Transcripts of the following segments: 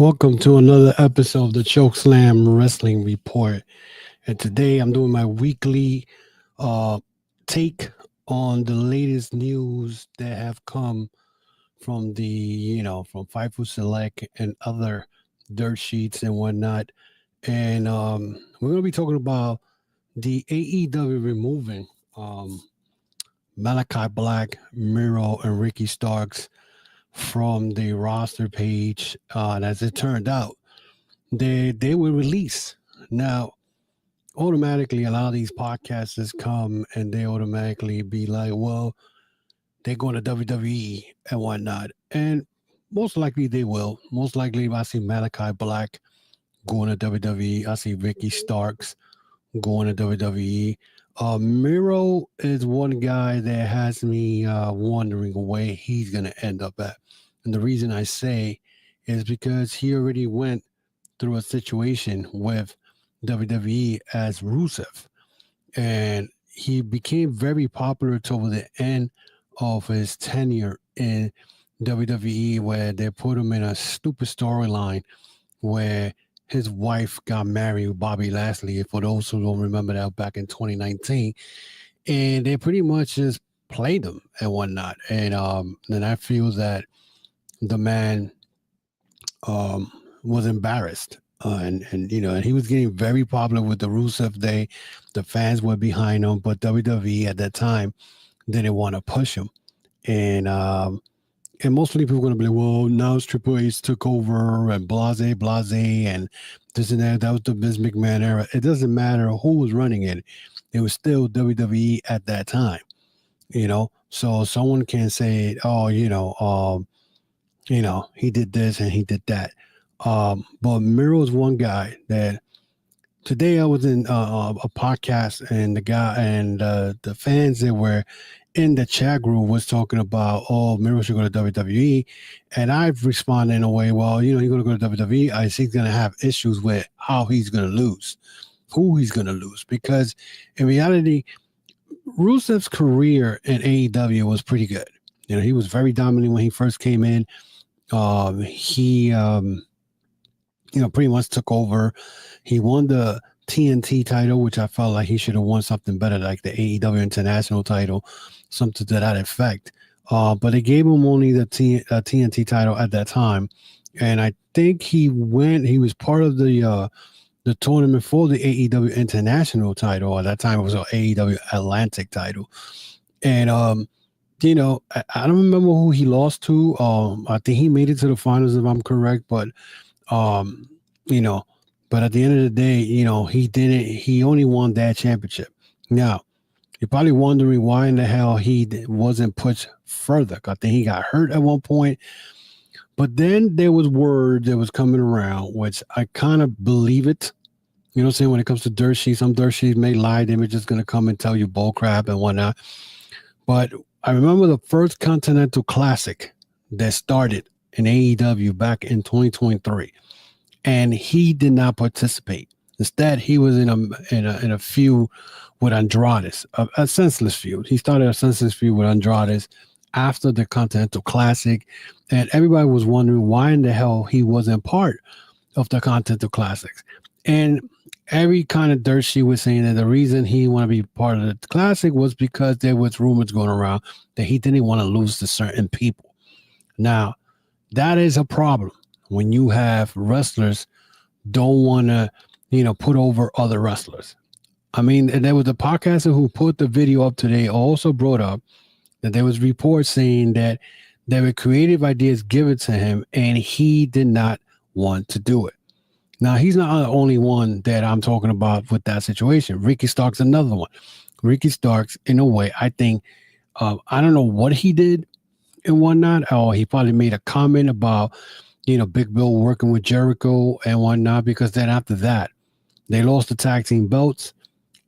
Welcome to another episode of the Chokeslam Wrestling Report. And today I'm doing my weekly uh, take on the latest news that have come from from Fightful Select and other dirt sheets and whatnot. And we're going to be talking about the AEW removing Malakai Black, Miro, and Ricky Starks from the roster page. And as it turned out, they were released. Now, automatically, a lot of these podcasters come and they automatically be like, well, they're going to WWE and whatnot. And most likely they will. Most likely, I see Malachi Black going to WWE. I see Ricky Starks going to WWE. Miro is one guy that has me wondering where he's going to end up at. And the reason I say is because he already went through a situation with WWE as Rusev. And he became very popular toward the end of his tenure in WWE, where they put him in a stupid storyline where his wife got married with Bobby Lashley, for those who don't remember that, back in 2019. And they pretty much just played him and whatnot. And I feel that the man was embarrassed. And he was getting very popular with the Rusev Day. The fans were behind him, but WWE at that time didn't want to push him. And mostly people are going to be like, well, now it's Triple H took over and blase, and this and that. That was the Vince McMahon era. It doesn't matter who was running it. It was still WWE at that time, So someone can say, oh, he did this and he did that. But Miro is one guy that today I was in a podcast, and the guy and the fans that were in the chat group was talking about, oh, Miro should go to WWE. And I've responded in a way, well, you're going to go to WWE. I think he's going to have issues with how he's going to lose, who he's going to lose. Because in reality, Rusev's career in AEW was pretty good. He was very dominant when he first came in. He pretty much took over. He won the TNT title, which I felt like he should have won something better, like the AEW International title, something to that effect. But they gave him only the TNT title at that time. And I think he was part of the tournament for the AEW International title. At that time, it was an AEW Atlantic title. And, I don't remember who he lost to. I think he made it to the finals, if I'm correct. But, but at the end of the day, he only won that championship. Now, you're probably wondering why in the hell he wasn't pushed further. I think he got hurt at one point. But then there was word that was coming around, which I kind of believe it. You know what I'm saying? When it comes to dirt sheets, some dirt sheets may lie. They're just going to come and tell you bull crap and whatnot. But I remember the first Continental Classic that started in AEW back in 2023. And he did not participate. Instead, he was in a feud with Andrade, a senseless feud. He started a senseless feud with Andrade after the Continental Classic, and everybody was wondering why in the hell he wasn't part of the Continental Classics. And every kind of dirt sheet was saying that the reason he didn't want to be part of the Classic was because there was rumors going around that he didn't want to lose to certain people. Now, that is a problem when you have wrestlers don't want to, put over other wrestlers. I mean, and there was a podcaster who put the video up today also brought up that there was reports saying that there were creative ideas given to him and he did not want to do it. Now, he's not the only one that I'm talking about with that situation. Ricky Starks, another one. Ricky Starks, in a way, I think, I don't know what he did and whatnot. Or he probably made a comment about, Big Bill working with Jericho and whatnot, because then after that, they lost the tag team belts,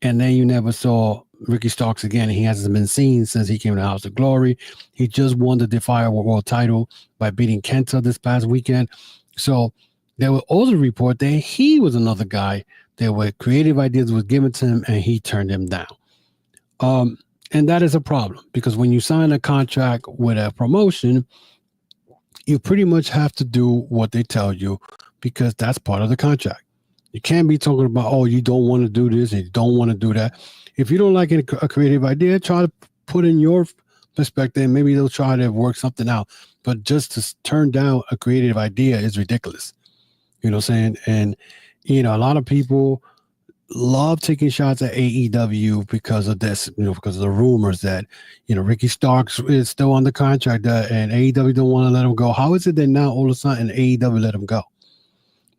and then you never saw Ricky Starks again. He hasn't been seen since he came to House of Glory. He just won the Defy World title by beating Kenta this past weekend. So there was also a report that he was another guy that where creative ideas was given to him, and he turned them down. And that is a problem, because when you sign a contract with a promotion, you pretty much have to do what they tell you because that's part of the contract. You can't be talking about, oh, you don't want to do this and you don't want to do that. If you don't like a creative idea, try to put in your perspective. Maybe they'll try to work something out. But just to turn down a creative idea is ridiculous. You know what I'm saying? And, a lot of people love taking shots at AEW because of this, because of the rumors that, Ricky Starks is still under contract and AEW don't want to let him go. How is it that now all of a sudden AEW let him go?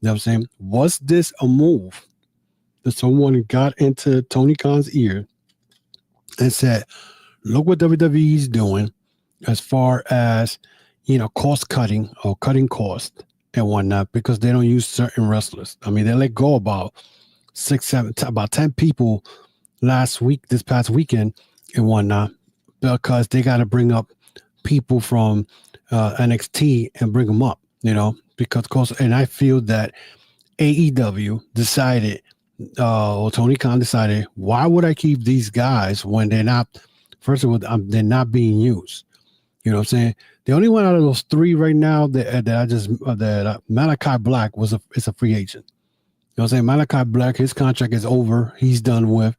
You know what I'm saying? Was this a move that someone got into Tony Khan's ear and said, look what WWE is doing as far as, cost cutting or cutting cost and whatnot, because they don't use certain wrestlers. I mean, they let go about 10 people this past weekend and whatnot, because they got to bring up people from NXT and bring them up, and I feel that AEW decided, or Tony Khan decided, why would I keep these guys when they're not, first of all, they're not being used. You know what I'm saying? The only one out of those three right now that Malakai Black is a free agent. You know what I'm saying? Malakai Black, his contract is over. He's done with.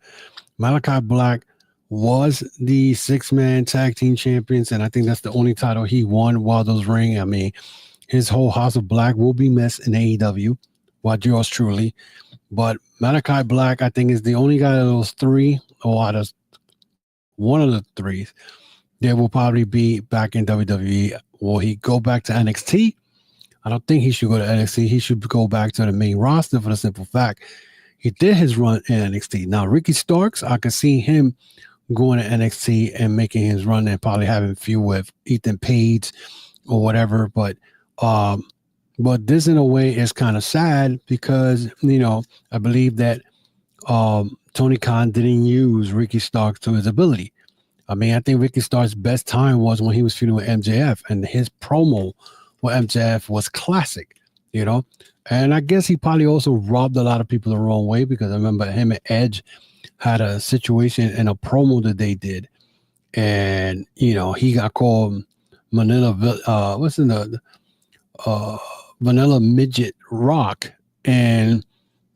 Malakai Black was the 6-man tag team champions, and I think that's the only title he won while those ring. I mean, his whole House of Black will be missed in AEW, while yours truly. But Malakai Black, I think, is the only guy of those three, or out of one of the three, that will probably be back in WWE. Will he go back to NXT? I don't think he should go to NXT. He should go back to the main roster for the simple fact he did his run in NXT. Now, Ricky Starks, I can see him going to NXT and making his run and probably having a few with Ethan Page or whatever. But this in a way is kind of sad because, I believe that Tony Khan didn't use Ricky Starks to his ability. I mean, I think Ricky Starks' best time was when he was feuding with MJF, and his promo with MJF was classic, And I guess he probably also robbed a lot of people the wrong way, because I remember him and Edge had a situation in a promo that they did, and he got called Manila. Vanilla Midget Rock, and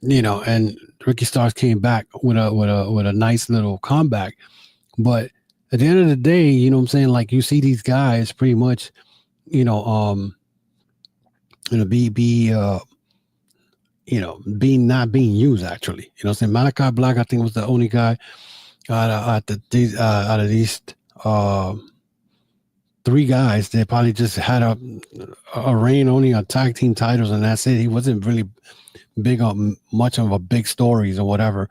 and Ricky Starks came back with a nice little comeback. But at the end of the day, what I'm saying, like, you see these guys pretty much, be not being used actually. What I'm saying? Malakai Black, I think, was the only guy out of these three guys that probably just had a reign only on tag team titles, and that's it. He wasn't really big on much of a big stories or whatever.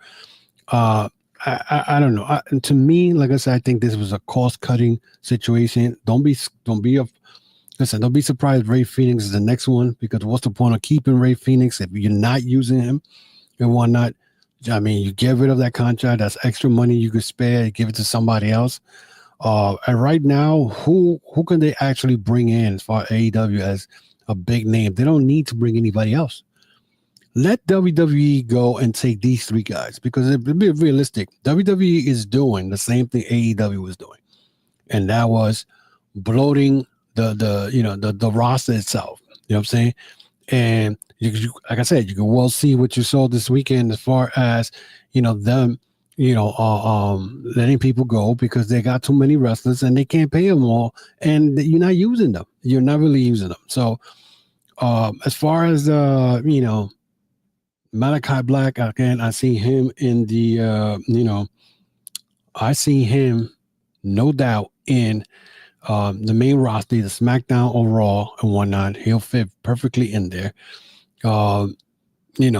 I don't know. To me, like I said, I think this was a cost cutting situation. Don't be surprised Ray Phoenix is the next one, because what's the point of keeping Ray Phoenix if you're not using him and whatnot? I mean, you get rid of that contract. That's extra money you could spare. Give it to somebody else. And right now, who can they actually bring in as far as AEW as a big name? They don't need to bring anybody else. Let WWE go and take these three guys, because it'll be realistic. WWE is doing the same thing AEW was doing, and that was bloating the roster itself. You know what I'm saying? And you, like I said, you can well see what you saw this weekend as far as them letting people go because they got too many wrestlers and they can't pay them all, and you're not using them. You're not really using them. So as far as Malakai Black, again, I see him in the I see him no doubt in the main roster, the SmackDown or Raw and whatnot. He'll fit perfectly in there. Or he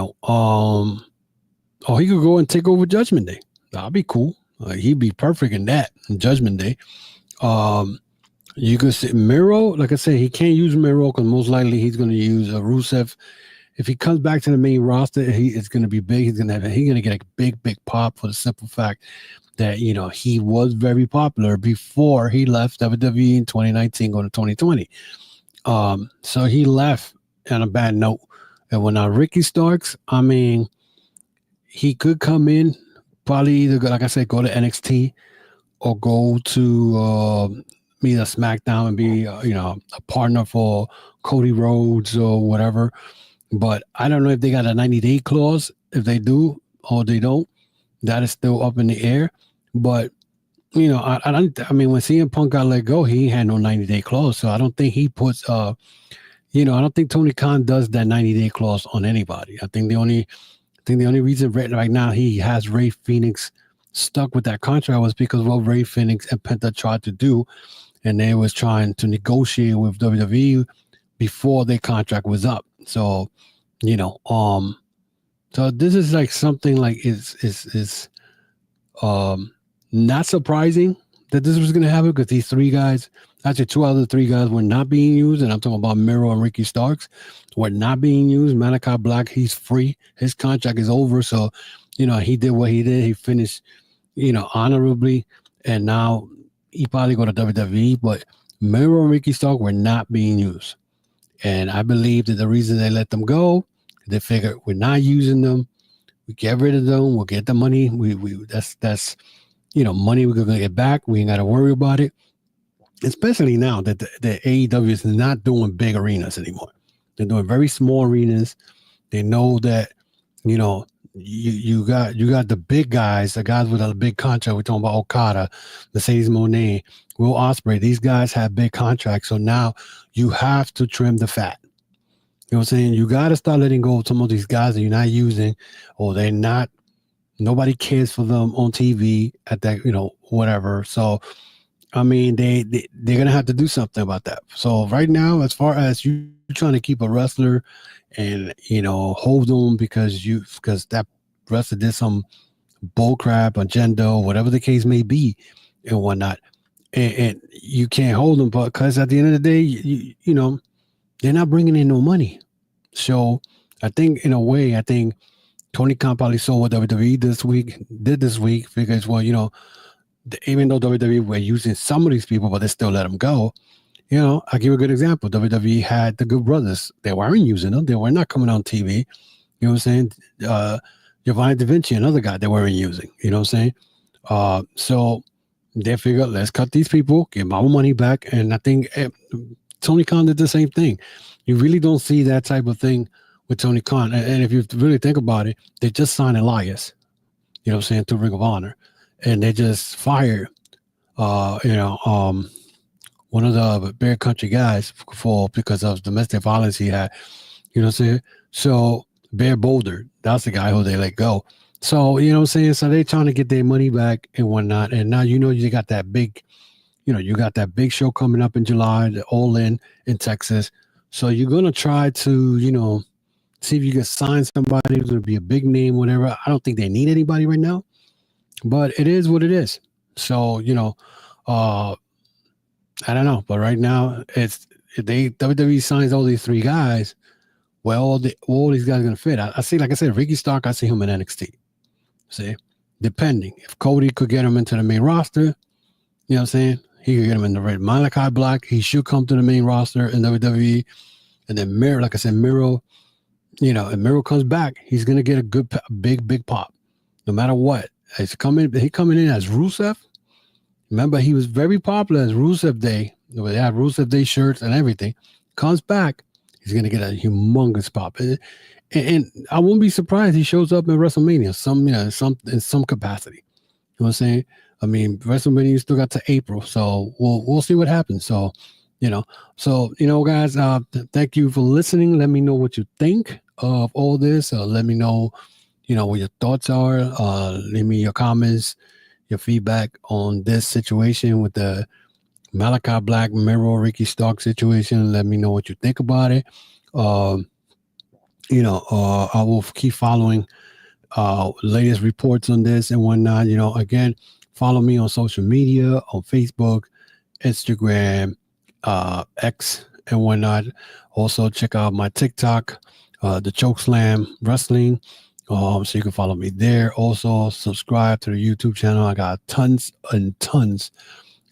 could go and take over Judgment Day. That'd be cool. He'd be perfect in that, in Judgment Day. You could see Miro. Like I said, he can't use Miro because most likely he's going to use Rusev. If he comes back to the main roster, it's going to be big. He's going to get a big pop for the simple fact that he was very popular before he left WWE in 2019 going to 2020. So he left on a bad note. And when Ricky Starks, I mean, he could come in, probably either, like I said, go to NXT or go to me to SmackDown and be, a partner for Cody Rhodes or whatever. But I don't know if they got a 90-day clause. If they do or they don't, that is still up in the air. But I mean, when CM Punk got let go, he had no 90-day clause. So I don't think he puts, I don't think Tony Khan does that 90-day clause on anybody. I think the only reason right now he has Ray Phoenix stuck with that contract was because of what Ray Phoenix and Penta tried to do, and they was trying to negotiate with WWE before their contract was up. So, so this is like something like is not surprising that this was going to happen, because these three guys, actually two out of the three guys, were not being used, and I'm talking about Miro and Ricky Starks, were not being used. Malakai Black, he's free. His contract is over, so he did what he did. He finished, honorably, and now he probably go to WWE. But Miro and Ricky Starks were not being used, and I believe that the reason they let them go, they figured we're not using them. We get rid of them. We'll get the money. That's money we're gonna get back. We ain't got to worry about it. Especially now that the AEW is not doing big arenas anymore. They're doing very small arenas. They know that you got the big guys, the guys with a big contract. We're talking about Okada, Mercedes Moné, Will Ospreay. These guys have big contracts, so now you have to trim the fat. You know what I'm saying? You got to start letting go of some of these guys that you're not using, or they're not. Nobody cares for them on TV at that, whatever. So, I mean, they're gonna have to do something about that. So right now, as far as you trying to keep a wrestler and hold them because that wrestler did some bull crap agenda, or whatever the case may be, and whatnot, and you can't hold them, because at the end of the day, they're not bringing in no money. So I think in a way, Tony Khan probably saw what WWE did this week, because, well, even though WWE were using some of these people, but they still let them go. I'll give you a good example. WWE had the Good Brothers. They weren't using them. They were not coming on TV. You know what I'm saying? Giovanni Da Vinci, another guy they weren't using. You know what I'm saying? So they figured, let's cut these people, get my money back. And I think Tony Khan did the same thing. You really don't see that type of thing with Tony Khan. And if you really think about it, they just signed Elias, to Ring of Honor. And they just fired, one of the Bear Country guys because of domestic violence he had. You know what I'm saying? So Bear Boulder, that's the guy who they let go. So, you know what I'm saying? So they're trying to get their money back and whatnot. And now, you got that big, you got that big show coming up in July, the All In Texas. So you're going to try to, see if you can sign somebody who's going to be a big name, whatever. I don't think they need anybody right now, but it is what it is. So, I don't know. But right now, WWE signs all these three guys. Well, all these guys are going to fit. I see, like I said, Ricky Stark, I see him in NXT. See, depending. If Cody could get him into the main roster, you know what I'm saying? He could get him in the red. Malakai Black, he should come to the main roster in WWE. And then Miro, like I said, Miro, if Miro comes back, he's going to get a good, big pop. No matter what. He coming in as Rusev. Remember, he was very popular as Rusev Day. They had Rusev Day shirts and everything. Comes back, he's going to get a humongous pop. And I won't be surprised he shows up at WrestleMania in some capacity. You know what I'm saying? I mean, WrestleMania still got to April, so we'll see what happens. So, guys, thank you for listening. Let me know what you think of all this. Let me know, what your thoughts are. Leave me your comments, your feedback on this situation with the Malakai Black, Miro, Ricky Stark situation. Let me know what you think about it. I will keep following latest reports on this and whatnot. Again, follow me on social media, on Facebook, Instagram, X, and whatnot. Also, check out my TikTok, the Chokeslam Wrestling. So you can follow me there. Also, subscribe to the YouTube channel. I got tons and tons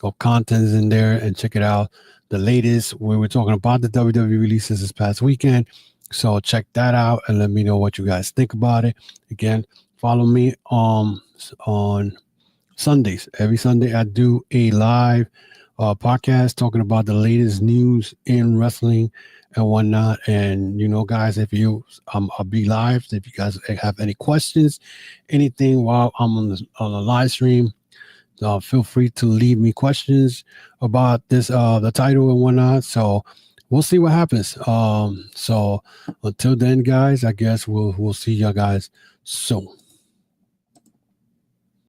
of contents in there, and check it out. The latest, we were talking about the WWE releases this past weekend. So check that out and let me know what you guys think about it. Again, follow me on Sundays. Every Sunday I do a live podcast talking about the latest news in wrestling and whatnot. And guys, if you I'll be live. If you guys have any questions, anything while I'm on the live stream, feel free to leave me questions about this, the title and whatnot. So we'll see what happens. So until then, guys, I guess we'll see you guys soon.